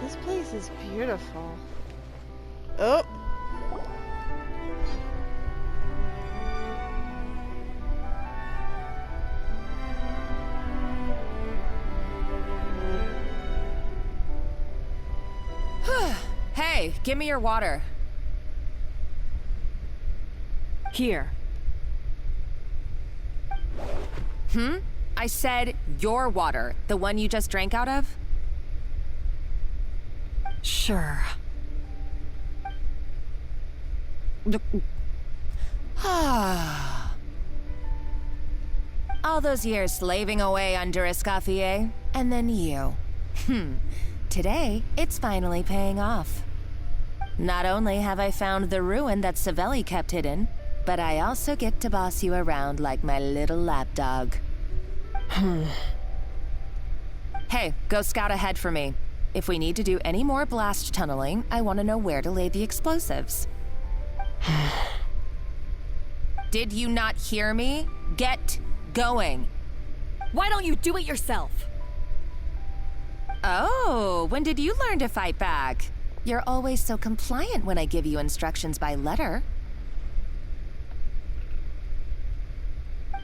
This place is beautiful. Oh! Hey, give me your water. Here. I said your water, the one you just drank out of? Sure. All those years slaving away under Escoffier, and then you. Today, it's finally paying off. Not only have I found the ruin that Savelli kept hidden, but I also get to boss you around like my little lapdog. Hey, go scout ahead for me. If we need to do any more blast tunneling, I want to know where to lay the explosives. Did you not hear me? Get going. Why don't you do it yourself? Oh, when did you learn to fight back? You're always so compliant when I give you instructions by letter.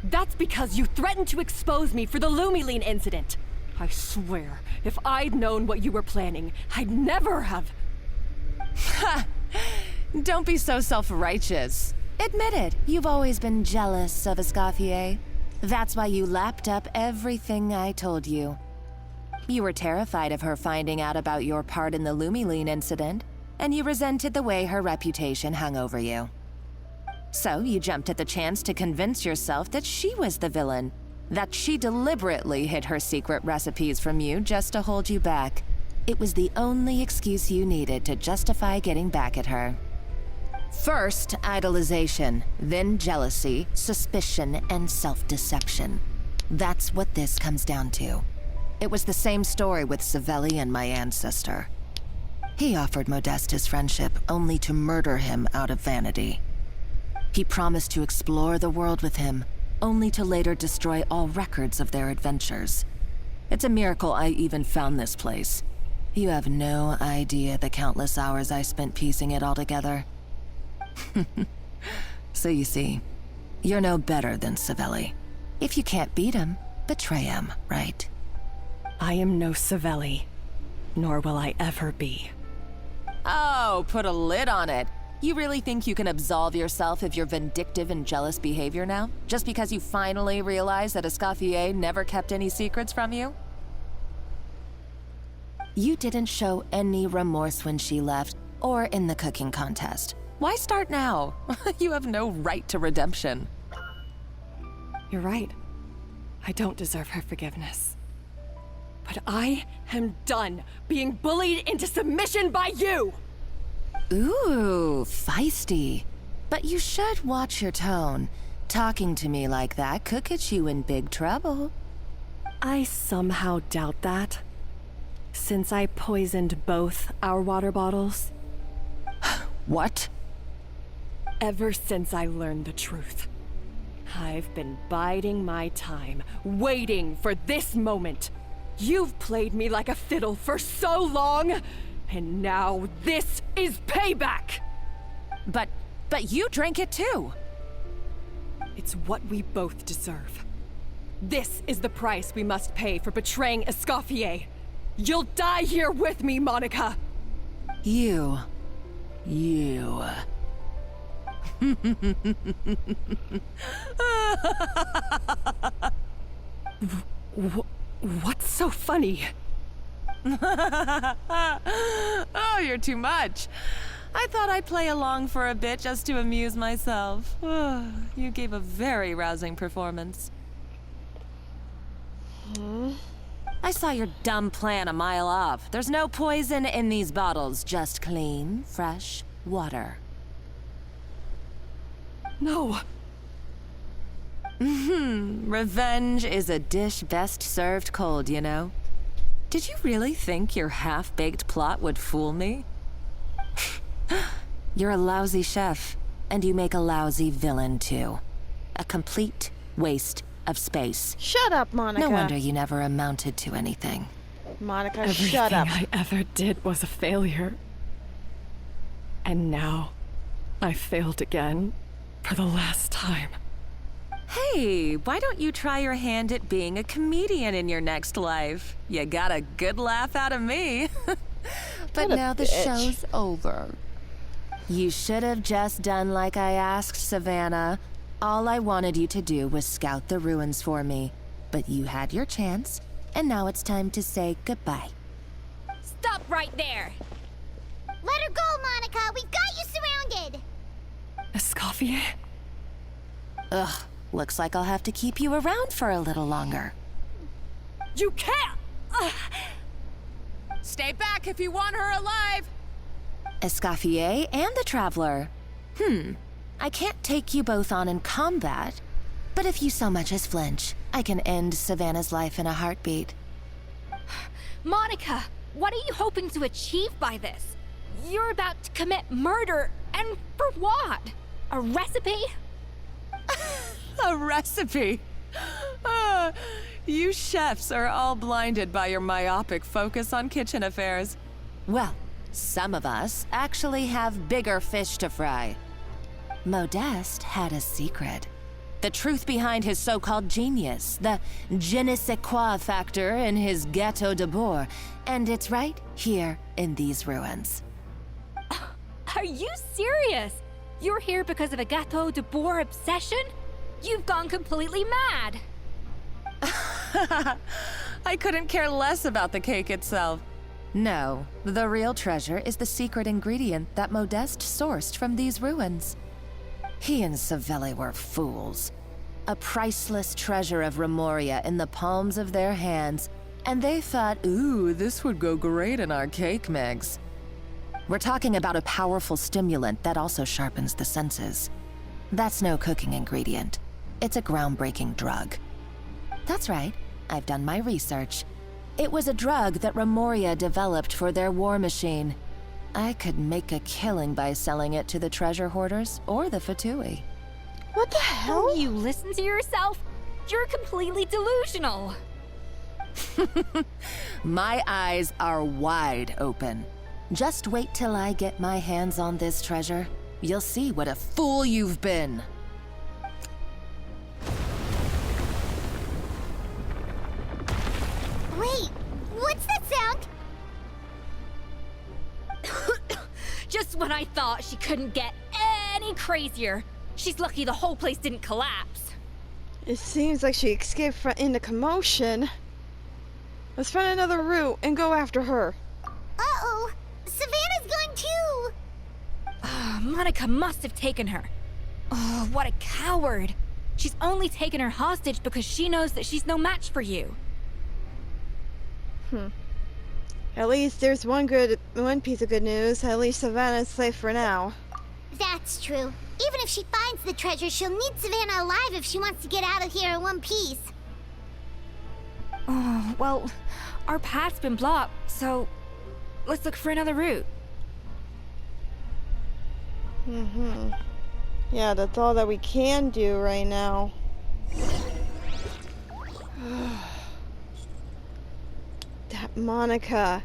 That's because you threatened to expose me for the Lumiline incident. I swear, if I'd known what you were planning, I'd never have... Don't be so self-righteous. Admit it, you've always been jealous of Escoffier. That's why you lapped up everything I told you. You were terrified of her finding out about your part in the Lumiline incident, and you resented the way her reputation hung over you. So you jumped at the chance to convince yourself that she was the villain, that she deliberately hid her secret recipes from you just to hold you back. It was the only excuse you needed to justify getting back at her. First, idolization, then jealousy, suspicion, and self-deception. That's what this comes down to. It was the same story with Savelli and my ancestor. He offered Modeste his friendship only to murder him out of vanity. He promised to explore the world with him, only to later destroy all records of their adventures. It's a miracle I even found this place. You have no idea the countless hours I spent piecing it all together. So you see, you're no better than Savelli. If you can't beat him, betray him, right? I am no Savelli, nor will I ever be. Oh, put a lid on it. You really think you can absolve yourself of your vindictive and jealous behavior now? Just because you finally realized that Escoffier never kept any secrets from you? You didn't show any remorse when she left, or in the cooking contest. Why start now? You have no right to redemption. You're right. I don't deserve her forgiveness. But I am done being bullied into submission by you! Ooh, feisty. But you should watch your tone. Talking to me like that could get you in big trouble. I somehow doubt that. Since I poisoned both our water bottles. What? Ever since I learned the truth, I've been biding my time, waiting for this moment. You've played me like a fiddle for so long, and now this is payback! But you drank it too. It's what we both deserve. This is the price we must pay for betraying Escoffier. You'll die here with me, Monica! You. What's so funny? Oh, you're too much. I thought I'd play along for a bit just to amuse myself. You gave a very rousing performance. I saw your dumb plan a mile off. There's no poison in these bottles, just clean, fresh water. No. Revenge is a dish best served cold, you know? Did you really think your half-baked plot would fool me? You're a lousy chef, and you make a lousy villain, too. A complete waste of space. Shut up, Monica. No wonder you never amounted to anything. Monica, Everything shut up. I ever did was a failure. And now, I failed again, for the last time. Hey, why don't you try your hand at being a comedian in your next life? You got a good laugh out of me. But What a now the bitch. show's over. You should have just done like I asked, Savannah. All I wanted you to do was scout the ruins for me. But you had your chance, and now it's time to say goodbye. Stop right there! Let her go, Monica! We've got you surrounded! Escoffier? Ugh, looks like I'll have to keep you around for a little longer. You can't! Stay back if you want her alive! Escoffier and the Traveler. I can't take you both on in combat, but if you so much as flinch, I can end Savannah's life in a heartbeat. Monica, what are you hoping to achieve by this? You're about to commit murder, and for what? A recipe? A recipe? You chefs are all blinded by your myopic focus on kitchen affairs. Well, some of us actually have bigger fish to fry. Modeste had a secret. The truth behind his so-called genius, the je ne sais quoi factor in his Gâteau de Bourg, and it's right here in these ruins. Are you serious? You're here because of a Gâteau de Bourg obsession? You've gone completely mad! I couldn't care less about the cake itself. No, the real treasure is the secret ingredient that Modeste sourced from these ruins. He and Savelli were fools. A priceless treasure of Remoria in the palms of their hands, and they thought, ooh, this would go great in our cake mix. We're talking about a powerful stimulant that also sharpens the senses. That's no cooking ingredient. It's a groundbreaking drug. That's right, I've done my research. It was a drug that Remoria developed for their war machine. I could make a killing by selling it to the treasure hoarders or the Fatui. What the hell? Don't you listen to yourself? You're completely delusional! My eyes are wide open. Just wait till I get my hands on this treasure. You'll see what a fool you've been. Wait, what's that sound? Just when I thought she couldn't get any crazier. She's lucky the whole place didn't collapse. It seems like she escaped in the commotion. Let's find another route and go after her. Uh-oh, Savannah's going too! Monica must have taken her. Oh, what a coward. She's only taken her hostage because she knows that she's no match for you. At least there's one piece of good news. At least Savannah's safe for now. That's true. Even if she finds the treasure, she'll need Savannah alive if she wants to get out of here in one piece. Oh, well, our path's been blocked, so let's look for another route. Yeah, that's all that we can do right now. That Monica.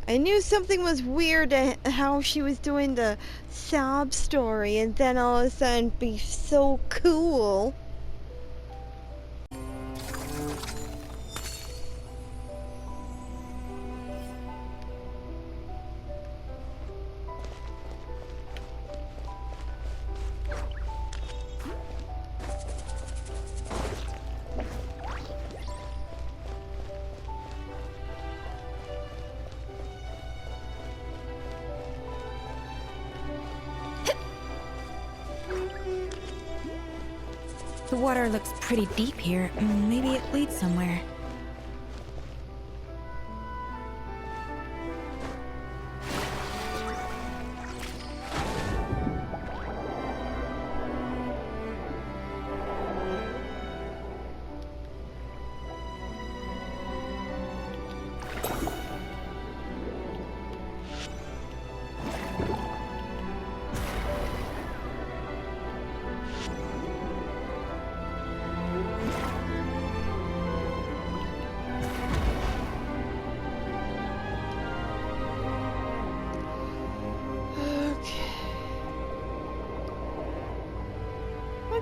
I knew something was weird how she was doing the sob story and then all of a sudden be so cool. The water looks pretty deep here. Maybe it leads somewhere.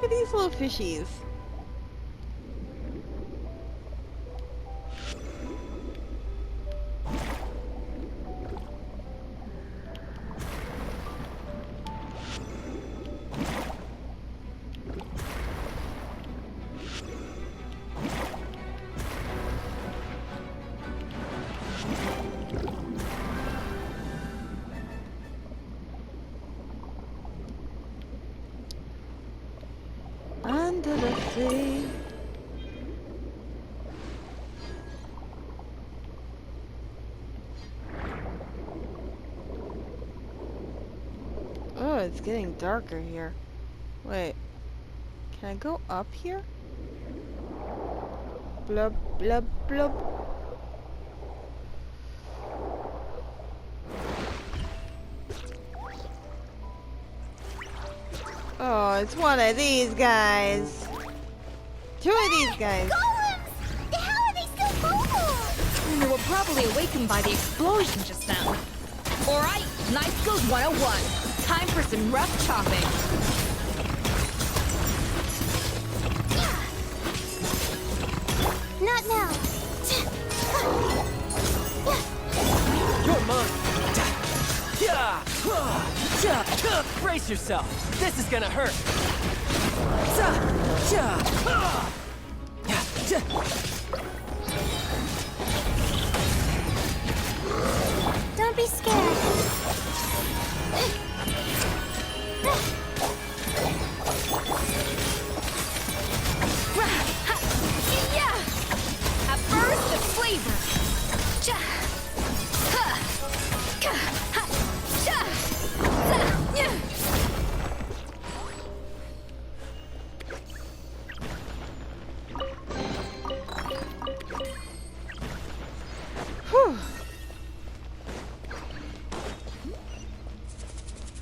Look at these little fishies. Under the sea. Oh, it's getting darker here. Wait. Can I go up here? Blub, blub, blub. Oh, it's one of these guys. Two of these guys. Golems! How are they still mobile? They were probably awakened by the explosion just now. Alright, Night Skills 101. Time for some rough chopping. Not now. You're mine. Brace yourself. This is gonna hurt. Don't be scared. A burst of flavor. Cha. Ha. Ka. Ha. Cha. Za. Nya. Whew.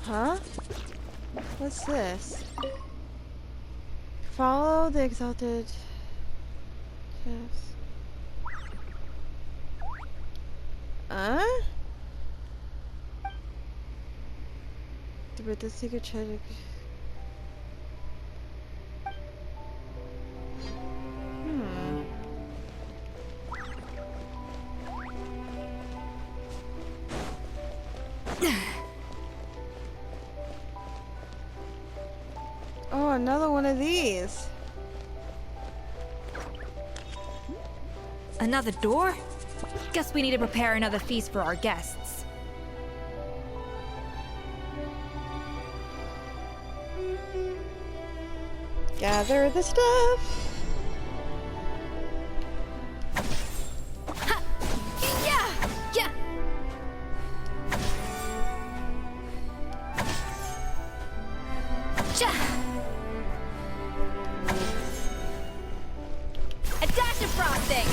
Huh? What's this? Follow the exalted tips. Huh? With the secret treasure. Hmm. Oh, another one of these. Another door? Guess we need to prepare another feast for our guests. Gather the stuff. Ha! Yeah! Yeah! Cha! A dash of frosting!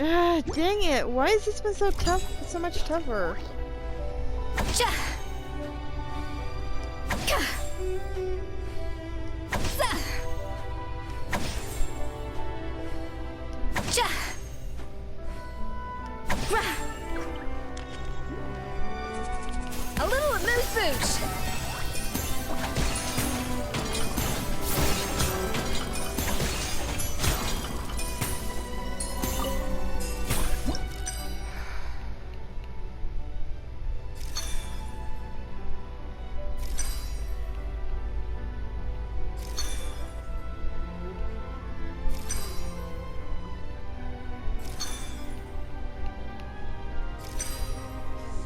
Ah, dang it! Why has this been so tough? So much tougher. Cha! Ka! Za! Cha! Ra! A little amuse-bouche!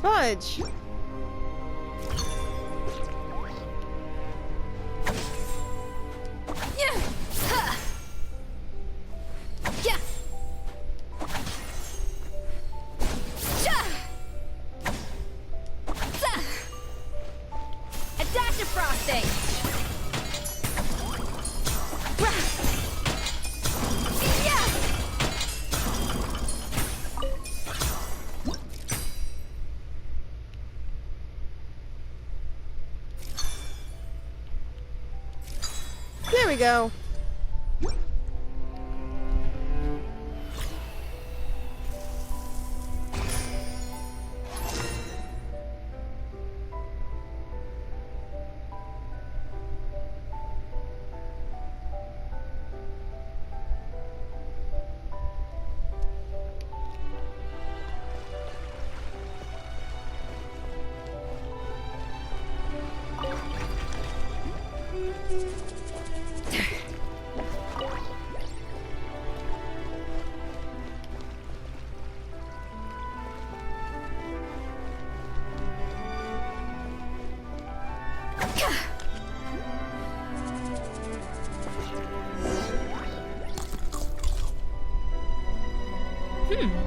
Fudge! Yeah. Ha. Yeah. Ja. Za. A dash of frosting. Rah. Yeah. There we go.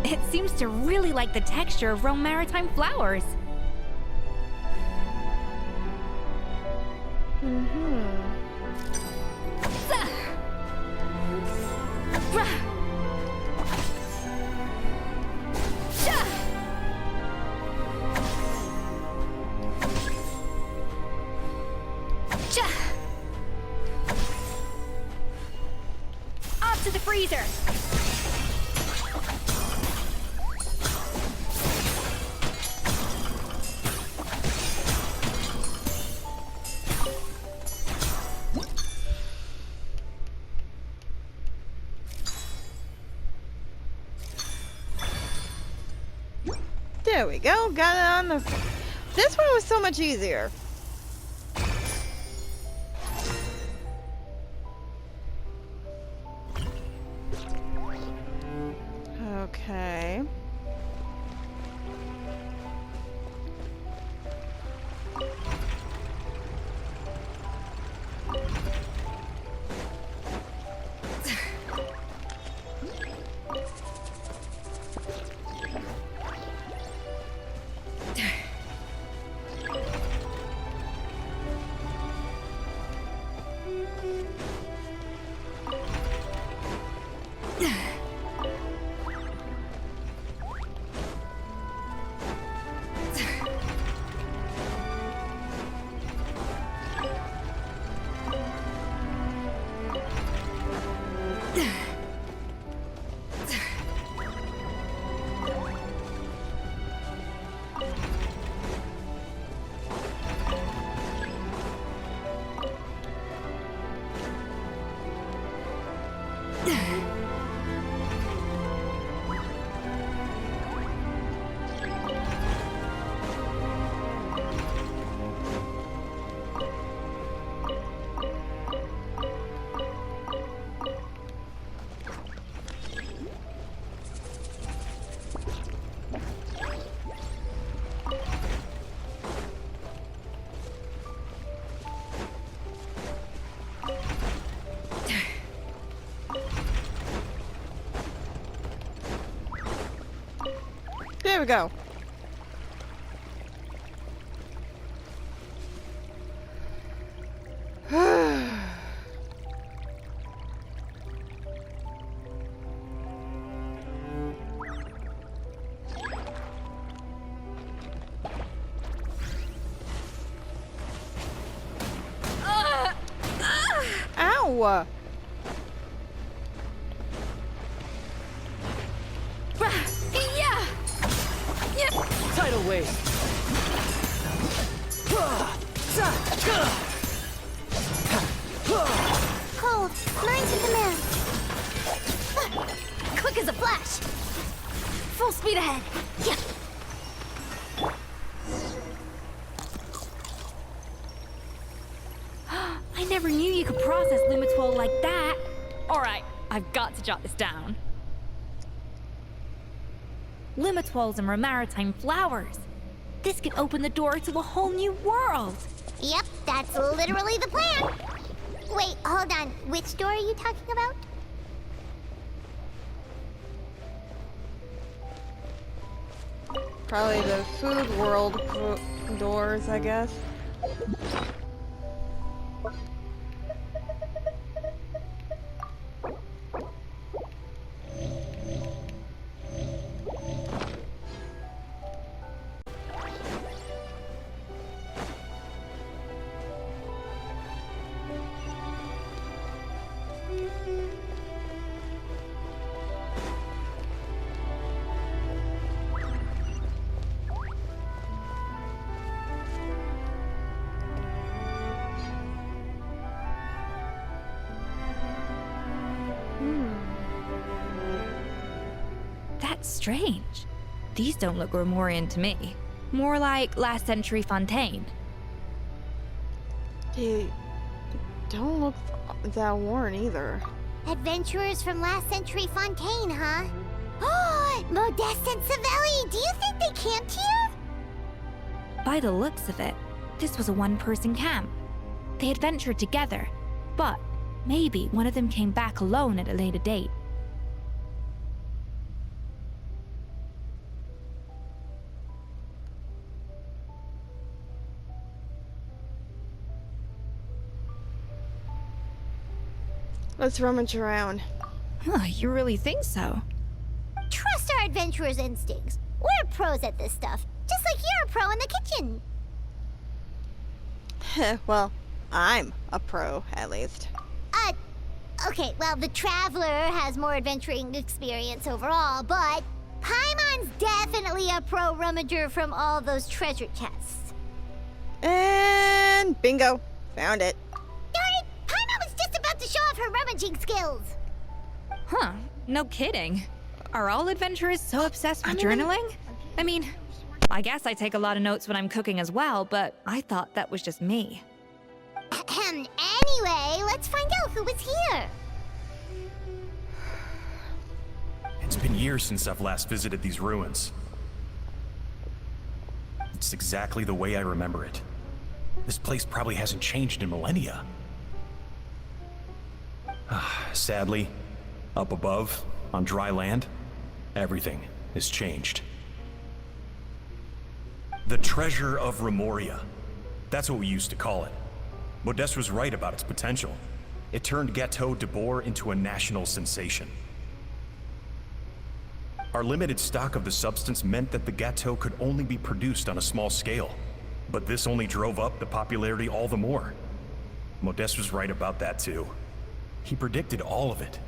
It seems to really like the texture of Rome Maritime flowers. Za. Rah. Ja. Ja. Off to the freezer. There we go. Got it on the... This one was so much easier. Okay. There we go. Ow! Yeah. Yeah. Tidal wave. Cold, mine to command. Quick as a flash. Full speed ahead. Yeah. I never knew you could process Lumitwol like that. All right, I've got to jot this down. Lumitwols and Maritime flowers. This could open the door to a whole new world. Yep, that's literally the plan. Wait, hold on. Which door are you talking about? Probably the food world doors, I guess. That's strange. These don't look Remorian to me. More like last century Fontaine. They don't look that worn either. Adventurers from last century Fontaine, huh? Oh, Modeste and Savelli, do you think they camped here? By the looks of it, this was a one-person camp. They adventured together, but maybe one of them came back alone at a later date. Let's rummage around. Huh, you really think so? Trust our adventurers' instincts. We're pros at this stuff, just like you're a pro in the kitchen. Well, I'm a pro, at least. Okay, well, the Traveler has more adventuring experience overall, but Paimon's definitely a pro rummager from all those treasure chests. And bingo. Found it. Darn it! Paimon was just about to show off her rummaging skills. Huh, no kidding. Are all adventurers so obsessed with journaling? I mean, I guess I take a lot of notes when I'm cooking as well, but I thought that was just me. Anyway, let's find out who was here. It's been years since I've last visited these ruins. It's exactly the way I remember it. This place probably hasn't changed in millennia. Sadly, up above, on dry land, everything has changed. The treasure of Remoria. That's what we used to call it. Modeste was right about its potential. It turned Gâteau de Bourg into a national sensation. Our limited stock of the substance meant that the gâteau could only be produced on a small scale. But this only drove up the popularity all the more. Modeste was right about that too. He predicted all of it.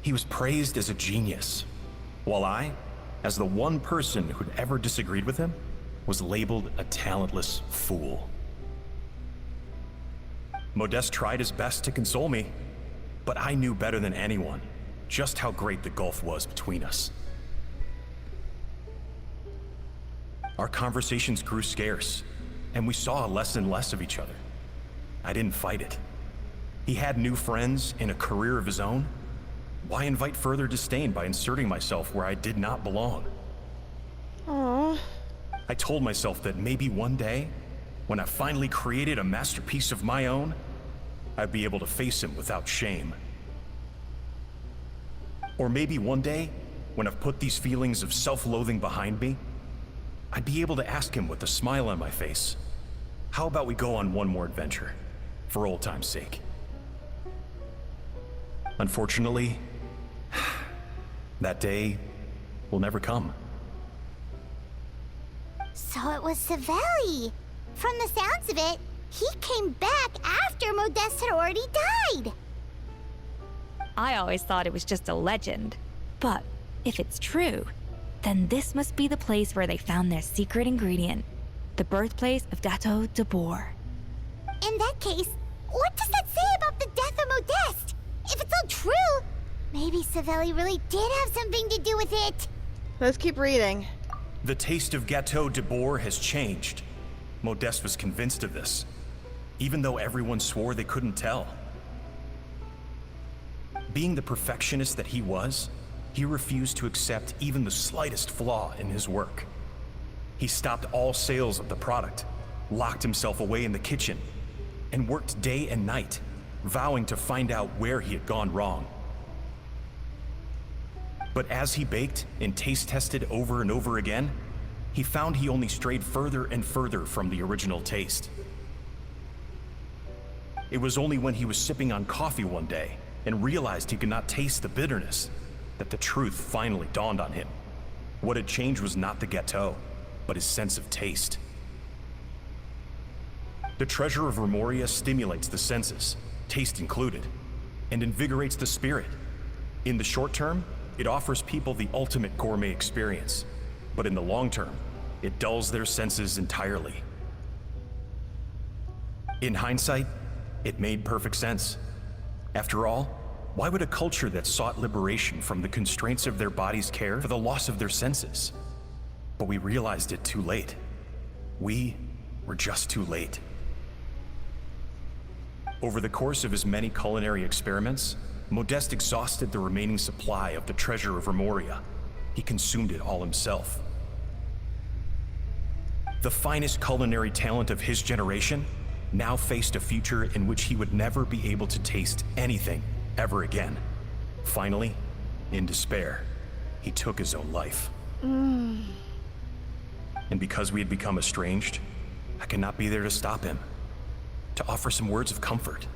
He was praised as a genius, while I, as the one person who'd ever disagreed with him, was labeled a talentless fool. Modeste tried his best to console me, but I knew better than anyone just how great the gulf was between us. Our conversations grew scarce, and we saw less and less of each other. I didn't fight it. He had new friends and a career of his own. Why invite further disdain by inserting myself where I did not belong? Aww. I told myself that maybe one day, when I finally created a masterpiece of my own, I'd be able to face him without shame. Or maybe one day, when I've put these feelings of self-loathing behind me, I'd be able to ask him with a smile on my face, how about we go on one more adventure, for old time's sake? Unfortunately, that day will never come. So it was Savelli. From the sounds of it, he came back after Modeste had already died. I always thought it was just a legend. But if it's true, then this must be the place where they found their secret ingredient, the birthplace of Gâteau de Bourg. In that case, what does that say about the death of Modeste? If it's all true, maybe Savelli really did have something to do with it. Let's keep reading. The taste of Gâteau de Bourg has changed. Modeste was convinced of this, even though everyone swore they couldn't tell. Being the perfectionist that he was, he refused to accept even the slightest flaw in his work. He stopped all sales of the product, locked himself away in the kitchen, and worked day and night, vowing to find out where he had gone wrong. But as he baked and taste tested over and over again, he found he only strayed further and further from the original taste. It was only when he was sipping on coffee one day and realized he could not taste the bitterness that the truth finally dawned on him. What had changed was not the gâteau, but his sense of taste. The treasure of Remoria stimulates the senses, taste included, and invigorates the spirit. In the short term, it offers people the ultimate gourmet experience, but in the long term, it dulls their senses entirely. In hindsight, it made perfect sense. After all, why would a culture that sought liberation from the constraints of their bodies care for the loss of their senses? But we realized it too late. We were just too late. Over the course of his many culinary experiments, Modeste exhausted the remaining supply of the treasure of Remoria. He consumed it all himself. The finest culinary talent of his generation now faced a future in which he would never be able to taste anything ever again. Finally, in despair, he took his own life. And because we had become estranged, I could not be there to stop him, to offer some words of comfort,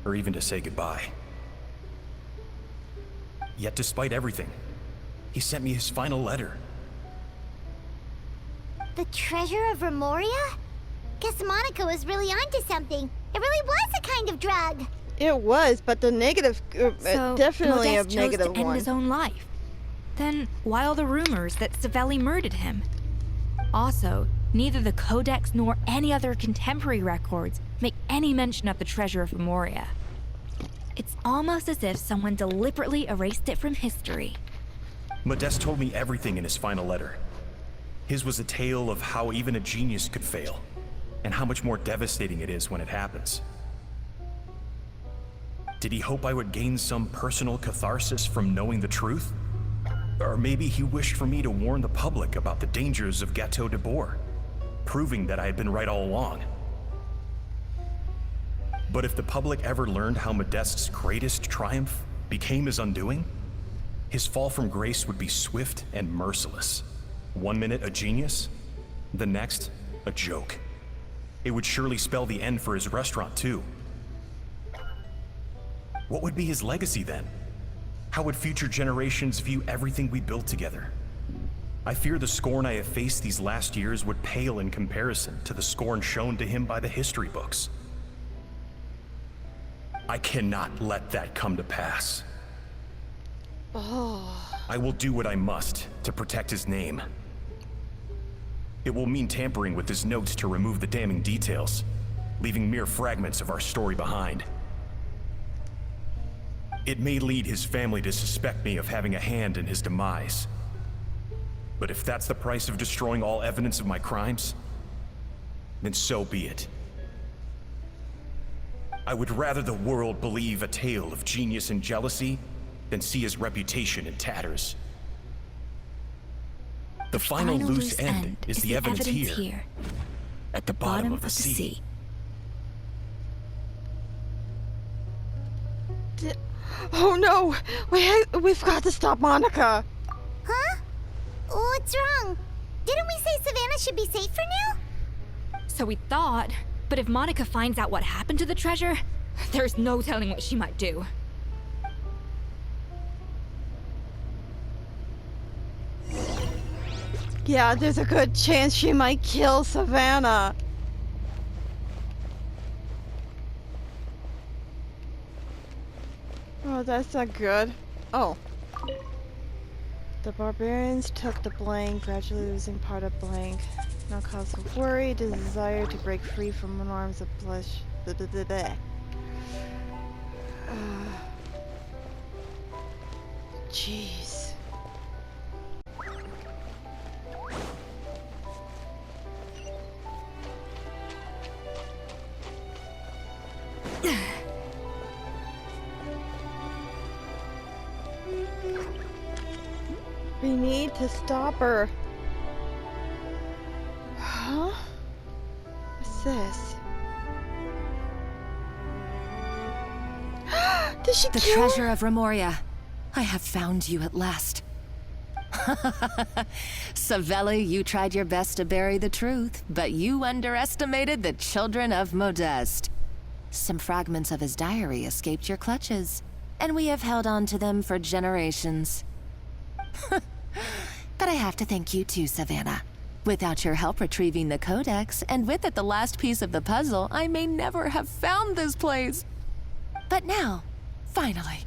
or even to say goodbye. Yet despite everything, he sent me his final letter. The treasure of Remoria? Guess Monica was really onto something. It really was a kind of drug. It was, but the negative, So definitely a Modeste chose negative to end one. his own life. Then why all the rumors that Savelli murdered him? Also, neither the Codex nor any other contemporary records make any mention of the treasure of Remoria. It's almost as if someone deliberately erased it from history. Modeste told me everything in his final letter. His was a tale of how even a genius could fail, and how much more devastating it is when it happens. Did he hope I would gain some personal catharsis from knowing the truth? Or maybe he wished for me to warn the public about the dangers of Gâteau de Bourg, proving that I had been right all along. But if the public ever learned how Modeste's greatest triumph became his undoing, his fall from grace would be swift and merciless. 1 minute a genius, the next a joke. It would surely spell the end for his restaurant too. What would be his legacy then? How would future generations view everything we built together? I fear the scorn I have faced these last years would pale in comparison to the scorn shown to him by the history books. I cannot let that come to pass. I will do what I must to protect his name. It will mean tampering with his notes to remove the damning details, leaving mere fragments of our story behind. It may lead his family to suspect me of having a hand in his demise. But if that's the price of destroying all evidence of my crimes, then so be it. I would rather the world believe a tale of genius and jealousy than see his reputation in tatters. The final loose end is the evidence here, at the bottom of the sea. Oh no! We've got to stop Monica! Huh? What's wrong? Didn't we say Savannah should be safe for now? So we thought, but if Monica finds out what happened to the treasure, there's no telling what she might do. Yeah, there's a good chance she might kill Savannah. Oh, that's not good. Oh. The barbarians took the blank, gradually losing part of blank. No cause of worry, desire to break free from norms of blush. Jeez. We need to stop her. Huh? What's this? Did she The kill treasure her? of Remoria. I have found you at last. Savelli, you tried your best to bury the truth, but you underestimated the children of Modeste. Some fragments of his diary escaped your clutches, and we have held on to them for generations. But I have to thank you too, Savannah. Without your help retrieving the Codex, and with it the last piece of the puzzle, I may never have found this place. But now, finally,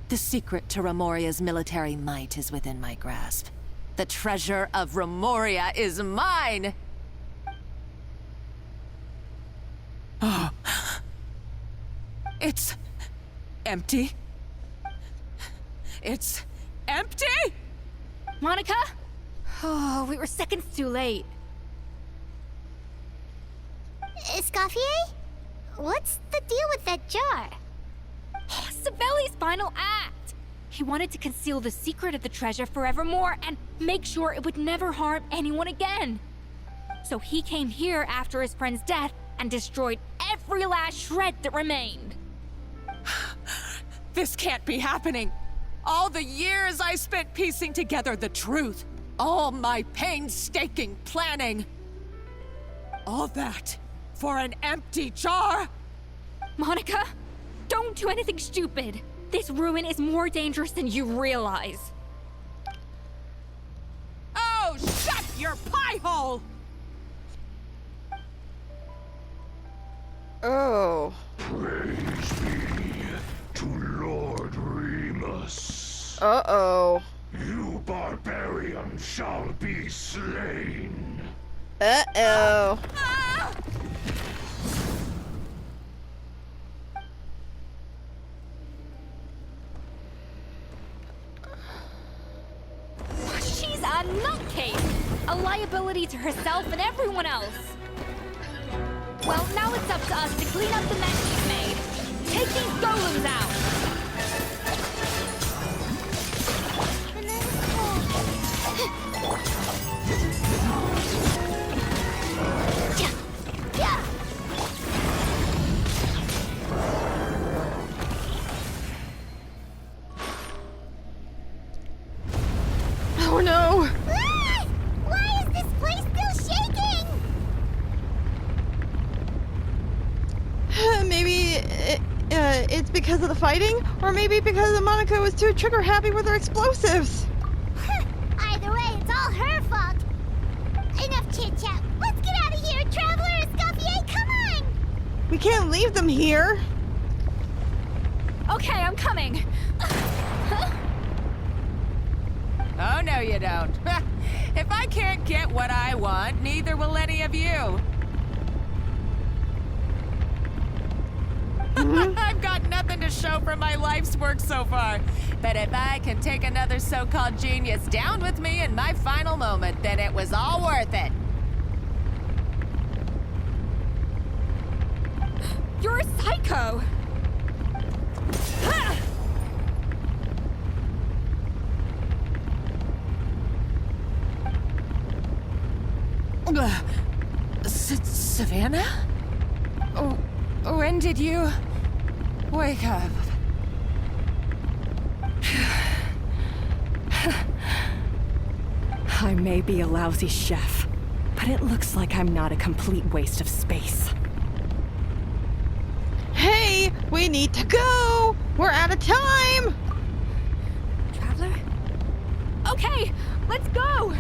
the secret to Remoria's military might is within my grasp. The treasure of Remoria is mine! Oh. It's empty. It's empty? Monica? Oh, we were seconds too late. Escoffier? What's the deal with that jar? Savelli's final act! He wanted to conceal the secret of the treasure forevermore and make sure it would never harm anyone again. So he came here after his friend's death and destroyed every last shred that remained. This can't be happening. All the years I spent piecing together the truth. All my painstaking planning. All that for an empty jar? Monica, don't do anything stupid. This ruin is more dangerous than you realize. Oh, shut your pie hole! Oh. Praise be to Lord Remus. Uh-oh. You barbarian shall be slain. Uh-oh. Ah! She's a nutcase! A liability to herself and everyone else. Well, now it's up to us to clean up the mess she's made. Take these golems out! Oh no! Ah! Why is this place still shaking? Maybe it's because of the fighting, or maybe because Monica was too trigger happy with her explosives. Either way, it's all her fault. Enough chit-chat. Let's get out of here, Traveler Escoffier, come on! We can't leave them here. Okay, I'm coming. Oh, no, you don't. If I can't get what I want, neither will any of you. I've got nothing to show for my life's work so far. But if I can take another so-called genius down with me in my final moment, then it was all worth it. You're a psycho! Ha! Savannah? Oh, when did you wake up? I may be a lousy chef, but it looks like I'm not a complete waste of space. Hey, we need to go. We're out of time. Traveler? Okay, let's go!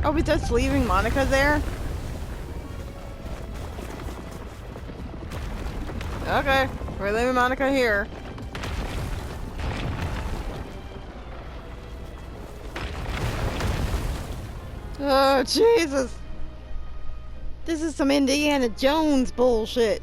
Are we just leaving Monica there? Okay, we're leaving Monica here. Oh, Jesus. This is some Indiana Jones bullshit.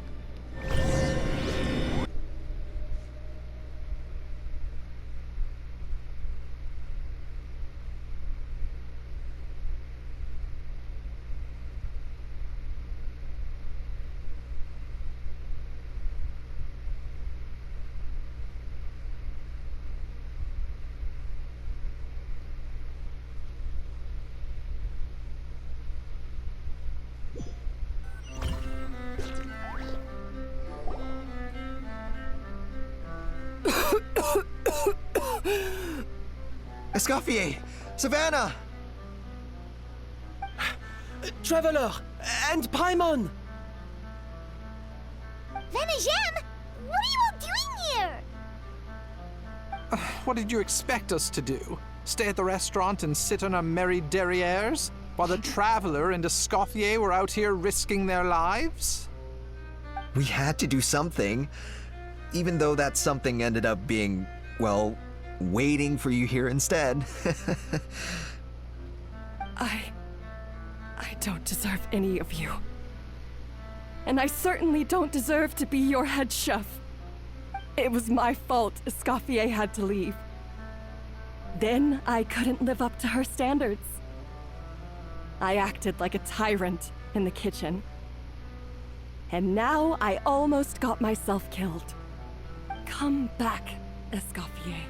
Escoffier! Savannah! Traveler! And Paimon! Venegem, what are you all doing here? What did you expect us to do? Stay at the restaurant and sit on our merry derrieres while the Traveler and Escoffier were out here risking their lives? We had to do something, even though that something ended up being, well, waiting for you here instead. I don't deserve any of you. And I certainly don't deserve to be your head chef. It was my fault Escoffier had to leave. Then I couldn't live up to her standards. I acted like a tyrant in the kitchen. And now I almost got myself killed. Come back, Escoffier.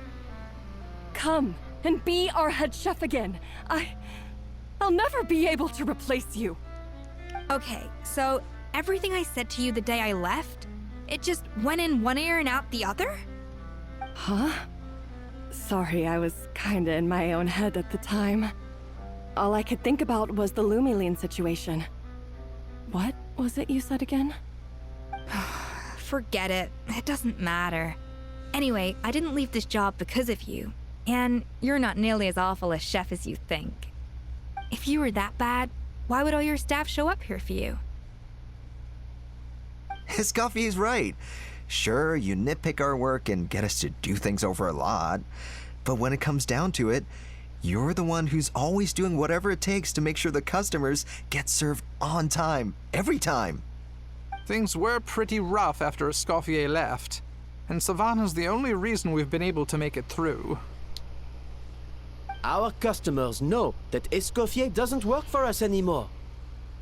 Come and be our head chef again. I'll never be able to replace you. Okay, so everything I said to you the day I left, it just went in one ear and out the other? Huh? Sorry, I was kinda in my own head at the time. All I could think about was the Lumiline situation. What was it you said again? Forget it. It doesn't matter. Anyway, I didn't leave this job because of you. And you're not nearly as awful a chef as you think. If you were that bad, why would all your staff show up here for you? Escoffier's right. Sure, you nitpick our work and get us to do things over a lot. But when it comes down to it, you're the one who's always doing whatever it takes to make sure the customers get served on time, every time. Things were pretty rough after Escoffier left, and Savannah's the only reason we've been able to make it through. Our customers know that Escoffier doesn't work for us anymore.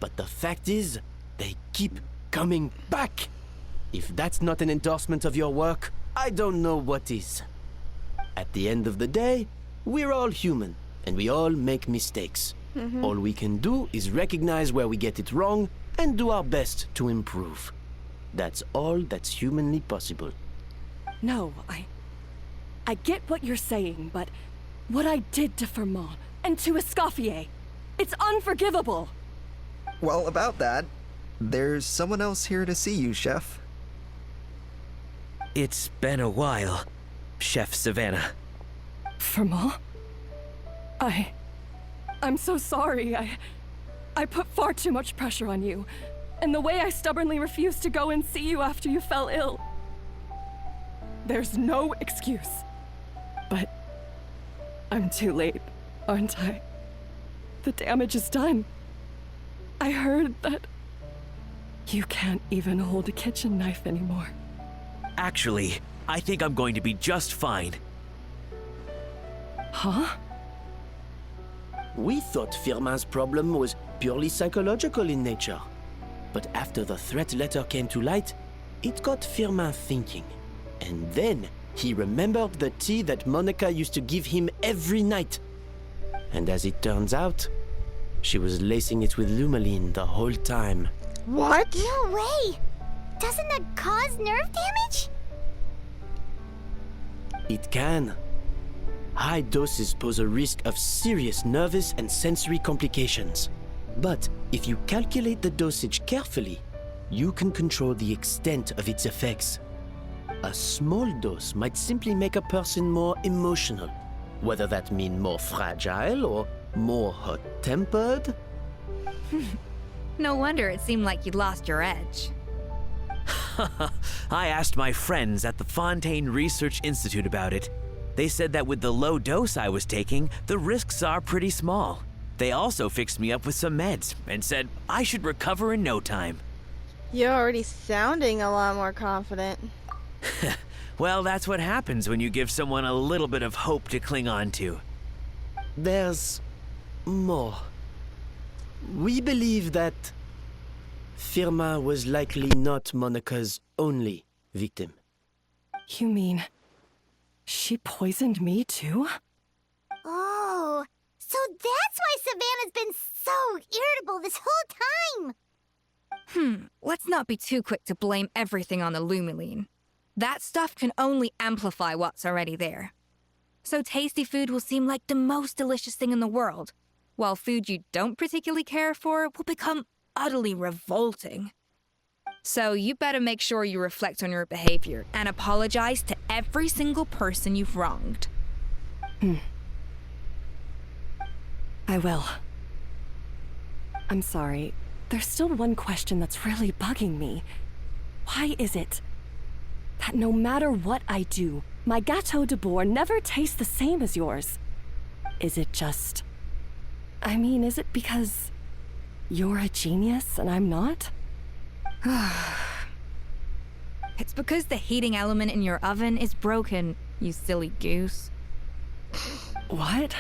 But the fact is, they keep coming back. If that's not an endorsement of your work, I don't know what is. At the end of the day, we're all human, and we all make mistakes. All we can do is recognize where we get it wrong and do our best to improve. That's all that's humanly possible. No, I get what you're saying, but what I did to Firmont and to Escoffier, it's unforgivable. Well, about that, there's someone else here to see you, Chef. It's been a while, Chef Savannah. Firmont? I'm so sorry. I put far too much pressure on you. And the way I stubbornly refused to go and see you after you fell ill. There's no excuse. But I'm too late, aren't I? The damage is done. I heard that you can't even hold a kitchen knife anymore. Actually, I think I'm going to be just fine. Huh? We thought Firmin's problem was purely psychological in nature. But after the threat letter came to light, it got Firmin thinking. And then he remembered the tea that Monica used to give him every night. And as it turns out, she was lacing it with Lumiline the whole time. What? No way! Doesn't that cause nerve damage? It can. High doses pose a risk of serious nervous and sensory complications. But if you calculate the dosage carefully, you can control the extent of its effects. A small dose might simply make a person more emotional, whether that mean more fragile or more hot-tempered. No wonder it seemed like you'd lost your edge. I asked my friends at the Fontaine Research Institute about it. They said that with the low dose I was taking, the risks are pretty small. They also fixed me up with some meds and said I should recover in no time. You're already sounding a lot more confident. Well, that's what happens when you give someone a little bit of hope to cling on to. There's more. We believe that Firmin was likely not Monica's only victim. You mean she poisoned me too? Oh, so that's why Savannah's been so irritable this whole time! Let's not be too quick to blame everything on the Lumiline. That stuff can only amplify what's already there. So tasty food will seem like the most delicious thing in the world, while food you don't particularly care for will become utterly revolting. So you better make sure you reflect on your behavior and apologize to every single person you've wronged. I will. I'm sorry. There's still one question that's really bugging me. Why is it that no matter what I do, my Gâteau de Bourg never tastes the same as yours? Is it just... is it because you're a genius and I'm not? It's because the heating element in your oven is broken, you silly goose. What?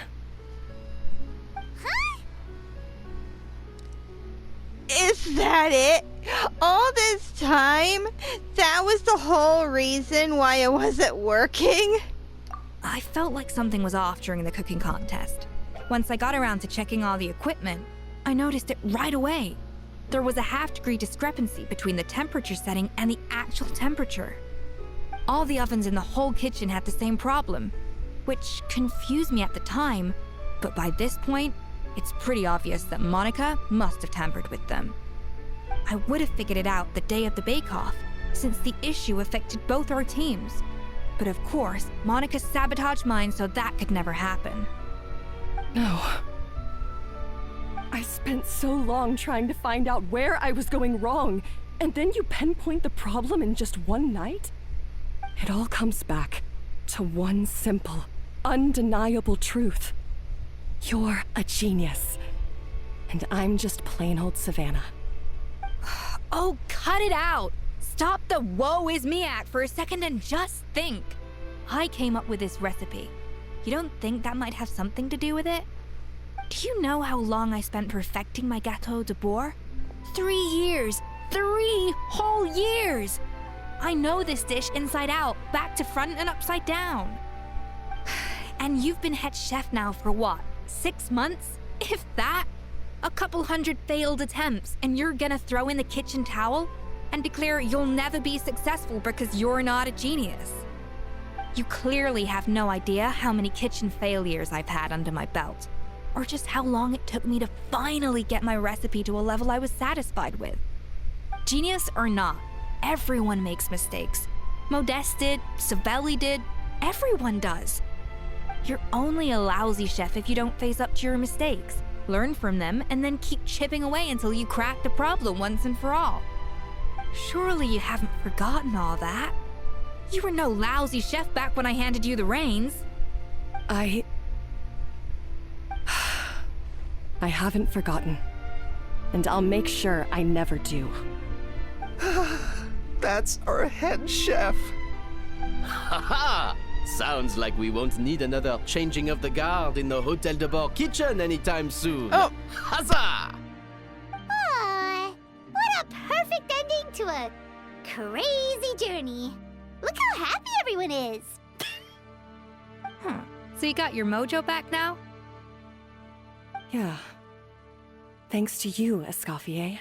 Is that it? All this time? That was the whole reason why it wasn't working? I felt like something was off during the cooking contest. Once I got around to checking all the equipment, I noticed it right away. There was a half-degree discrepancy between the temperature setting and the actual temperature. All the ovens in the whole kitchen had the same problem, which confused me at the time, but by this point, it's pretty obvious that Monica must have tampered with them. I would have figured it out the day of the bake-off, since the issue affected both our teams. But of course, Monica sabotaged mine so that could never happen. No. I spent so long trying to find out where I was going wrong, and then you pinpoint the problem in just one night? It all comes back to one simple, undeniable truth. You're a genius, and I'm just plain old Savannah. Oh, cut it out! Stop the woe is me act for a second and just think. I came up with this recipe. You don't think that might have something to do with it? Do you know how long I spent perfecting my Gâteau de Bourg? 3 years! 3 whole years! I know this dish inside out, back to front and upside down. And you've been head chef now for what, 6 months? If that? A couple hundred failed attempts, and you're gonna throw in the kitchen towel and declare you'll never be successful because you're not a genius. You clearly have no idea how many kitchen failures I've had under my belt, or just how long it took me to finally get my recipe to a level I was satisfied with. Genius or not, everyone makes mistakes. Modeste did, Savelli did, everyone does. You're only a lousy chef if you don't face up to your mistakes, learn from them, and then keep chipping away until you crack the problem once and for all. Surely you haven't forgotten all that. You were no lousy chef back when I handed you the reins. I haven't forgotten. And I'll make sure I never do. That's our head chef. Haha! Sounds like we won't need another changing of the guard in the Hotel de Bourg kitchen anytime soon. Oh. Huzzah! Aw, what a perfect ending to a crazy journey. Look how happy everyone is. So you got your mojo back now? Yeah. Thanks to you, Escoffier.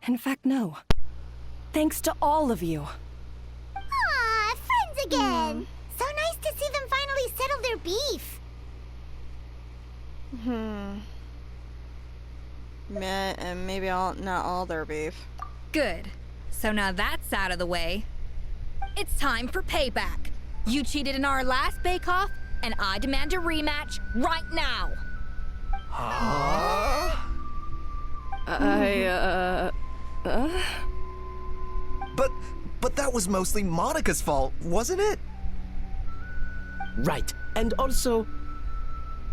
In fact, no. Thanks to all of you. Aw, friends again. So nice to see them finally settle their beef. Maybe not all their beef. Good. So now that's out of the way. It's time for payback. You cheated in our last bake-off, and I demand a rematch right now. But that was mostly Monica's fault, wasn't it? Right. And also,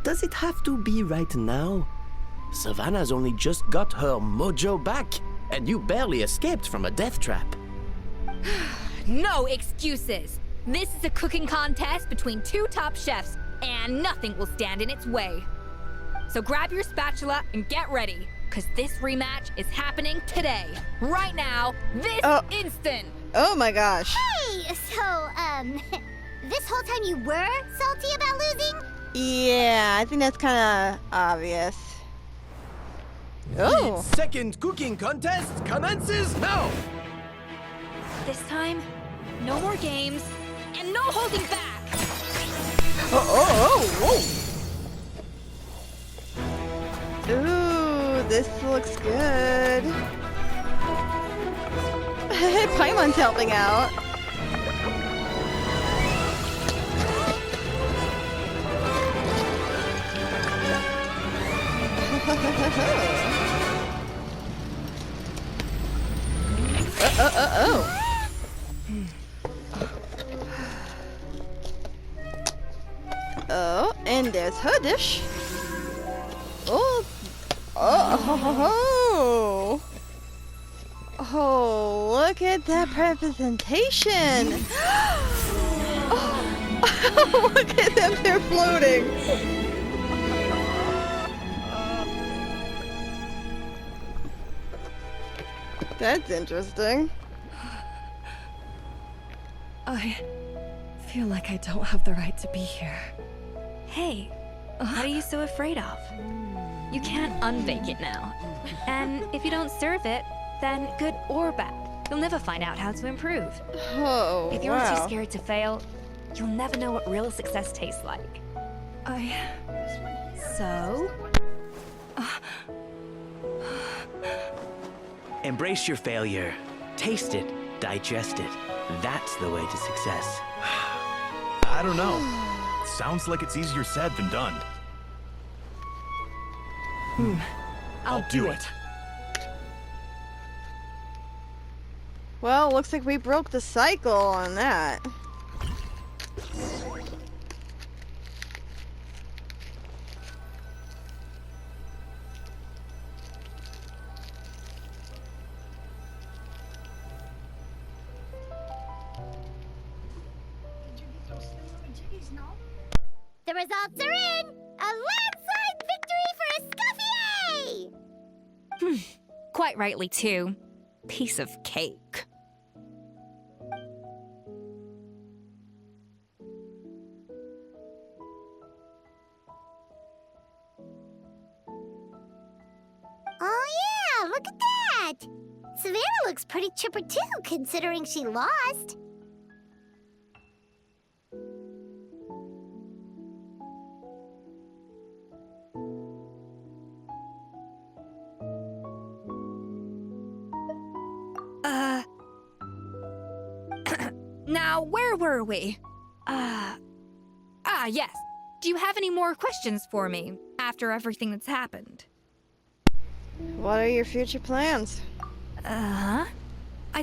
does it have to be right now? Savannah's only just got her mojo back, and you barely escaped from a death trap. No excuses. This is a cooking contest between 2 top chefs, and nothing will stand in its way. So grab your spatula and get ready, because this rematch is happening today. Right now, this instant. Oh my gosh. Hey, so, this whole time you were salty about losing? Yeah, I think that's kind of obvious. Oh. Second cooking contest commences now! This time, no more games, and no holding back! Ooh, this looks good. Paimon's helping out. Oh, and there's her dish. Oh, oh, look at that representation. Oh, look at them, they're floating. That's interesting. I feel like I don't have the right to be here. Hey, what are you so afraid of? You can't unbake it now. And if you don't serve it, then good or bad, you'll never find out how to improve. Oh, If you're wow. too scared to fail, you'll never know what real success tastes like. So? Embrace your failure. Taste it. Digest it. That's the way to success. I don't know. Sounds like it's easier said than done. I'll do it. Well, looks like we broke the cycle on that. The results are in! A landslide victory for Escoffier! Quite rightly, too. Piece of cake. Oh yeah, look at that! Savannah looks pretty chipper too, considering she lost. Now, where were we? Yes. Do you have any more questions for me after everything that's happened? What are your future plans? I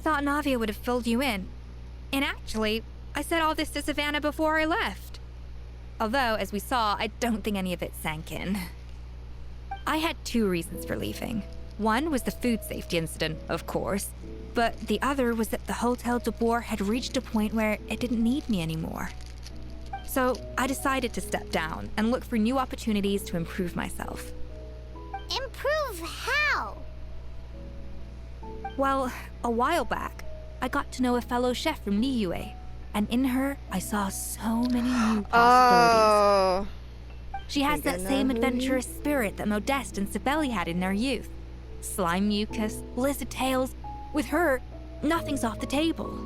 thought Navia would have filled you in. And actually, I said all this to Savannah before I left. Although, as we saw, I don't think any of it sank in. I had 2 reasons for leaving. One was the food safety incident, of course, but the other was that the Hotel de Boer had reached a point where it didn't need me anymore. So I decided to step down and look for new opportunities to improve myself. Improve how? Well, a while back, I got to know a fellow chef from Niue, and in her, I saw so many new possibilities. Oh. She has that same adventurous spirit that Modeste and Sibeli had in their youth. Slime mucus, lizard tails. With her, nothing's off the table.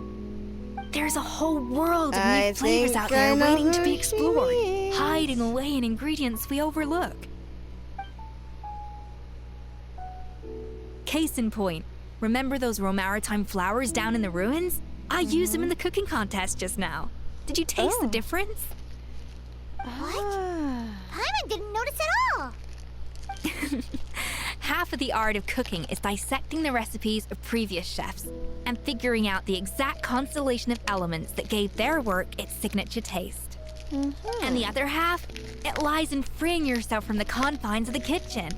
There's a whole world of new flavors out there waiting to be explored, hiding away in ingredients we overlook. Case in point, remember those Romaritime flowers down in the ruins? I used them in the cooking contest just now. Did you taste the difference? Paimon didn't notice at all. Half of the art of cooking is dissecting the recipes of previous chefs and figuring out the exact constellation of elements that gave their work its signature taste. And the other half, it lies in freeing yourself from the confines of the kitchen.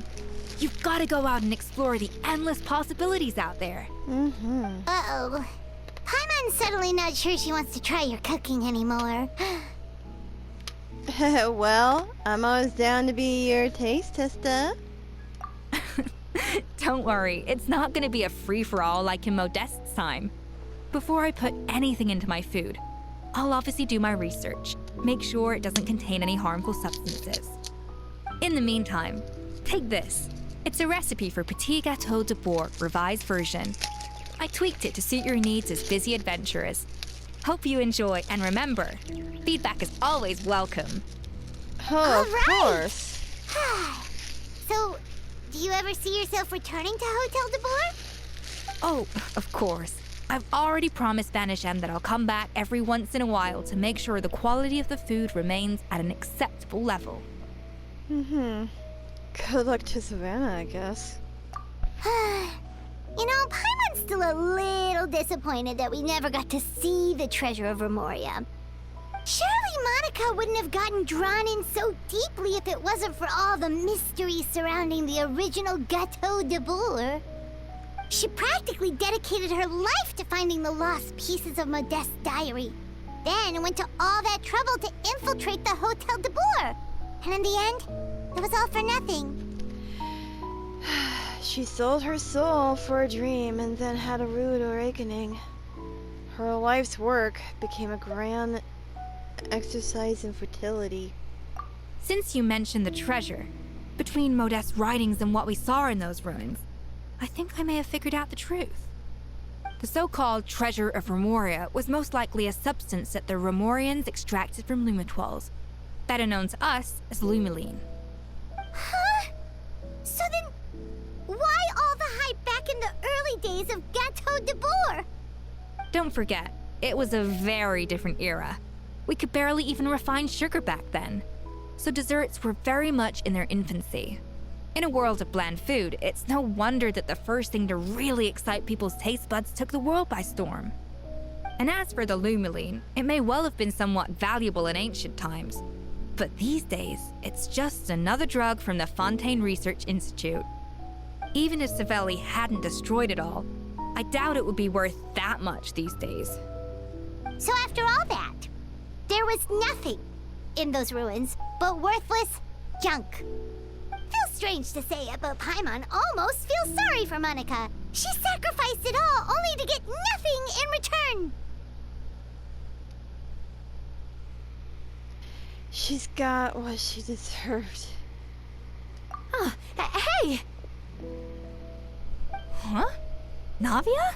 You've got to go out and explore the endless possibilities out there. Uh-oh. Paimon's suddenly not sure she wants to try your cooking anymore. Well, I'm always down to be your taste tester. Don't worry, it's not going to be a free-for-all like in Modeste's time. Before I put anything into my food, I'll obviously do my research, make sure it doesn't contain any harmful substances. In the meantime, take this. It's a recipe for Petit Gâteau de Boer, revised version. I tweaked it to suit your needs as busy adventurers. Hope you enjoy, and remember, feedback is always welcome. Oh, of All right. course. So, do you ever see yourself returning to Hotel de Boer? Oh, of course. I've already promised Vanish M that I'll come back every once in a while to make sure the quality of the food remains at an acceptable level. Mm-hmm. Good luck to Savannah, I guess. You know, Paimon's still a little disappointed that we never got to see the treasure of Remoria. Surely Monica wouldn't have gotten drawn in so deeply if it wasn't for all the mystery surrounding the original Gateau de Boer. She practically dedicated her life to finding the lost pieces of Modeste's diary. Then went to all that trouble to infiltrate the Hotel de Boer. And in the end, it was all for nothing. She sold her soul for a dream and then had a rude awakening. Her life's work became a grand exercise in fertility. Since you mentioned the treasure, between Modeste's writings and what we saw in those ruins, I think I may have figured out the truth. The so-called Treasure of Remoria was most likely a substance that the Remorians extracted from Lumitoiles, better known to us as Lumiline. Huh? So then, why all the hype back in the early days of Gateau de Boer? Don't forget, it was a very different era. We could barely even refine sugar back then, so desserts were very much in their infancy. In a world of bland food, it's no wonder that the first thing to really excite people's taste buds took the world by storm. And as for the Lumiline, it may well have been somewhat valuable in ancient times, but these days, it's just another drug from the Fontaine Research Institute. Even if Savelli hadn't destroyed it all, I doubt it would be worth that much these days. So after all that, there was nothing in those ruins but worthless junk. Feels strange to say it, but Paimon almost feels sorry for Monica. She sacrificed it all only to get nothing in return. She's got what she deserved. Huh, hey! Huh? Navia?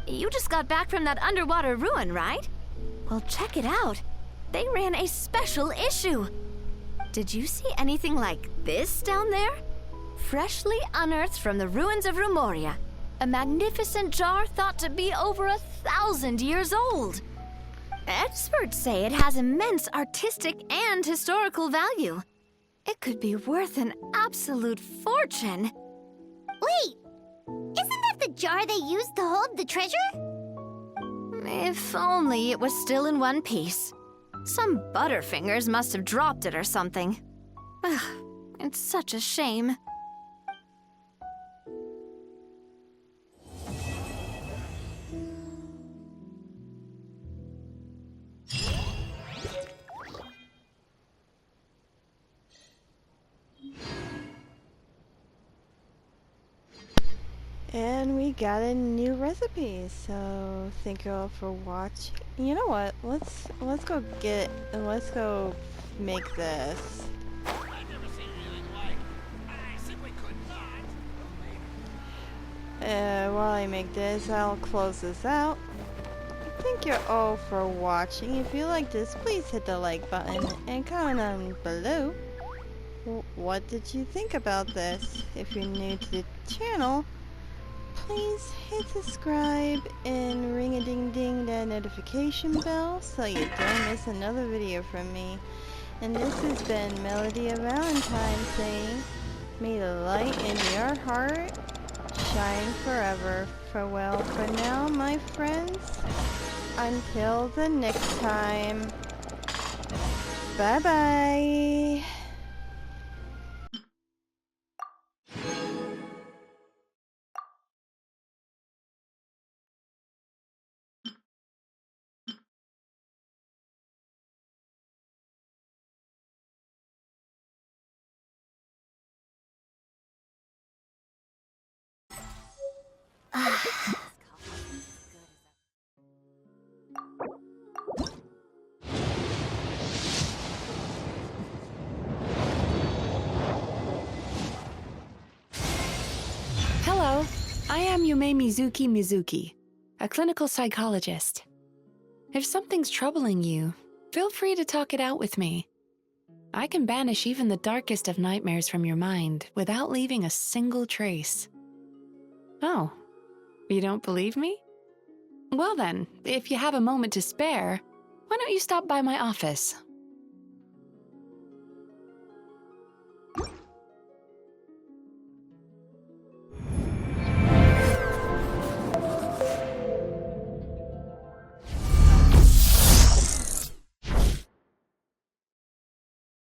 You just got back from that underwater ruin, right? Well, check it out. They ran a special issue. Did you see anything like this down there? Freshly unearthed from the ruins of Remoria. A magnificent jar thought to be over 1,000 years old. Experts say it has immense artistic and historical value. It could be worth an absolute fortune. Wait, isn't that the jar they used to hold the treasure? If only it was still in one piece. Some butterfingers must have dropped it or something. Ugh, it's such a shame. And we got a new recipe, so thank you all for watching. You know what? Let's go make this. While I make this, I'll close this out. Thank you all for watching. If you like this, please hit the like button and comment on below. What did you think about this? If you're new to the channel, please hit subscribe and ring-a-ding-ding that notification bell so you don't miss another video from me. And this has been Melody of Valentine saying, may the light in your heart shine forever. Farewell for now, my friends. Until the next time. Bye-bye. Hello, I am Yume Mizuki, a clinical psychologist. If something's troubling you, feel free to talk it out with me. I can banish even the darkest of nightmares from your mind without leaving a single trace. Oh, you don't believe me? Well then, if you have a moment to spare, why don't you stop by my office?